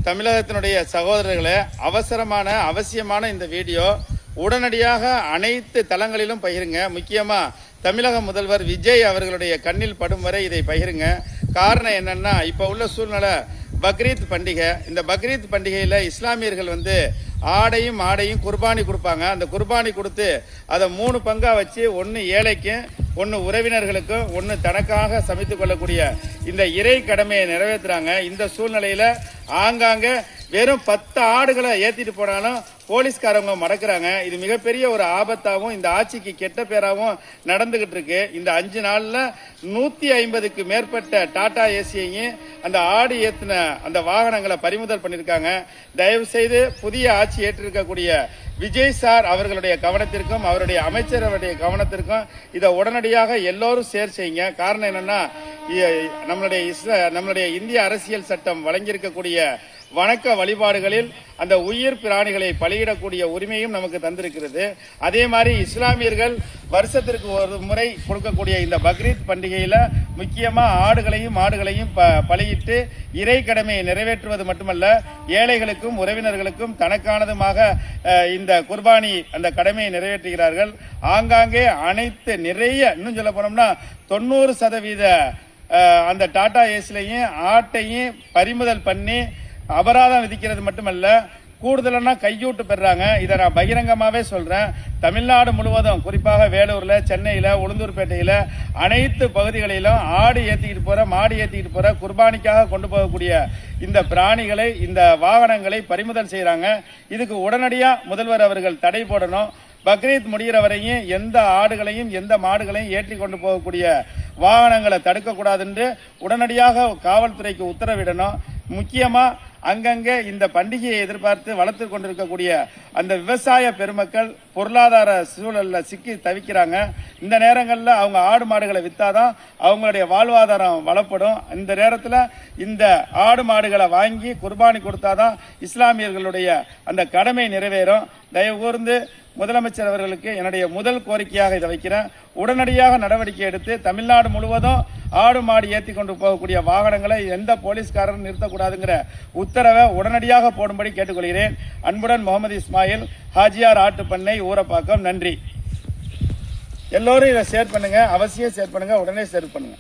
தமிழகத்தினுடைய சகோதரர்களே, அவசியமான இந்த வீடியோ உடனடியாக அனைத்து தளங்களிலும் பகிருங்க. முக்கியமாக தமிழக முதல்வர் விஜய் அவர்களுடைய கண்ணில் படும் வரை இதை பகிருங்க. காரணம் என்னன்னா, இப்போ உள்ள சூழ்நிலை பக்ரீத் பண்டிகை. இந்த பக்ரீத் பண்டிகையில் இஸ்லாமியர்கள் ஆடையும் குர்பானி கொடுப்பாங்க. அந்த குர்பானி கொடுத்து அதை 3 பங்காக வச்சு, ஒன்று ஏழைக்கும், ஒன்று உறவினர்களுக்கும், ஒன்று தனக்காக சமைத்து கொள்ளக்கூடிய இந்த இறை கடமையை நிறைவேற்றுறாங்க. இந்த சூழ்நிலையில் ஆங்காங்க வெறும் 10 ஆடுகளை ஏற்றிட்டு போனாலும் போலீஸ்காரங்க மடக்கிறாங்க. இது மிகப்பெரிய ஒரு ஆபத்தாகவும் இந்த ஆட்சிக்கு கெட்ட பேராகவும் நடந்துகிட்டு இருக்கு. இந்த 5 நாளில் 150க்கு மேற்பட்ட டாடா ஏசியையும் அந்த ஆடு ஏற்றின அந்த வாகனங்களை பறிமுதல் பண்ணியிருக்காங்க. தயவு செய்து புதிய ஆட்சி ஏற்றிருக்கக்கூடிய விஜய் சார் அவர்களுடைய கவனத்திற்கும் அவருடைய அமைச்சரவருடைய கவனத்திற்கும் இதை உடனடியாக எல்லோரும் ஷேர் செய்யுங்க. காரணம் என்னன்னா, நம்மளுடைய இந்திய அரசியல் சட்டம் வழங்கியிருக்கக்கூடிய வணக்க வழிபாடுகளில் அந்த உயிர் பிராணிகளை பலியிடக்கூடிய உரிமையும் நமக்கு தந்திருக்கிறது. அதே மாதிரி இஸ்லாமியர்கள் வருஷத்திற்கு ஒரு முறை கொடுக்கக்கூடிய இந்த பக்ரீத் பண்டிகையில் முக்கியமாக ஆடுகளையும் மாடுகளையும் பலியிட்டு இறை கடமையை நிறைவேற்றுவது மட்டுமல்ல, ஏழைகளுக்கும் உறவினர்களுக்கும் தனக்கானதுமாக இந்த குர்பானி அந்த கடமையை நிறைவேற்றுகிறார்கள். ஆங்காங்கே இன்னும் சொல்ல போனோம்னா 90% அந்த டாடா ஏஸ்லையும் ஆட்டையும் பறிமுதல் பண்ணி அபராதம் விதிக்கிறது மட்டுமல்ல, கூடுதலான கையூட்டு பெறாங்க. இதை நான் பகிரங்கமாகவே சொல்கிறேன். தமிழ்நாடு முழுவதும், குறிப்பாக வேலூரில், சென்னையில், உளுந்தூர்பேட்டையில் அனைத்து பகுதிகளிலும் ஆடு ஏற்றிக்கிட்டு போகிற, மாடு ஏற்றிக்கிட்டு போகிற, குர்பானிக்காக கொண்டு போகக்கூடிய இந்த பிராணிகளை, இந்த வாகனங்களை பறிமுதல் செய்கிறாங்க. இதுக்கு உடனடியாக முதல்வர் அவர்கள் தடை போடணும். பக்ரீத் முடிகிற வரையும் எந்த ஆடுகளையும் எந்த மாடுகளையும் ஏற்றி கொண்டு போகக்கூடிய வாகனங்களை தடுக்கக்கூடாதுன்னு உடனடியாக காவல்துறைக்கு உத்தரவிடணும். முக்கியமாக அங்கங்கே இந்த பண்டிகையை எதிர்பார்த்து வளர்த்து கொண்டிருக்கக்கூடிய அந்த விவசாய பெருமக்கள் பொருளாதார சூழலில் சிக்கி தவிக்கிறாங்க. இந்த நேரங்களில் அவங்க ஆடு மாடுகளை விற்றாதான் அவங்களுடைய வாழ்வாதாரம் வளப்படும். இந்த நேரத்தில் இந்த ஆடு மாடுகளை வாங்கி குர்பானி கொடுத்தாதான் இஸ்லாமியர்களுடைய அந்த கடமை நிறைவேறும். தயவு கூர்ந்து முதலமைச்சர் அவர்களுக்கு என்னுடைய முதல் கோரிக்கையாக இதை வைக்கிறேன். உடனடியாக நடவடிக்கை எடுத்து தமிழ்நாடு முழுவதும் ஆடு மாடு ஏற்றி கொண்டு போகக்கூடிய வாகனங்களை எந்த போலீஸ்காரரும் நிறுத்தக்கூடாதுங்கிற உத்தரவை உடனடியாக போடும்படி கேட்டுக்கொள்கிறேன். அன்புடன் முகமது இஸ்மாயில், ஹாஜியார் ஆட்டுப்பண்ணை, ஊரப்பாக்கம். நன்றி. எல்லோரும் இதை ஷேர் பண்ணுங்க, அவசியம் ஷேர் பண்ணுங்க, உடனே ஷேர் பண்ணுங்க.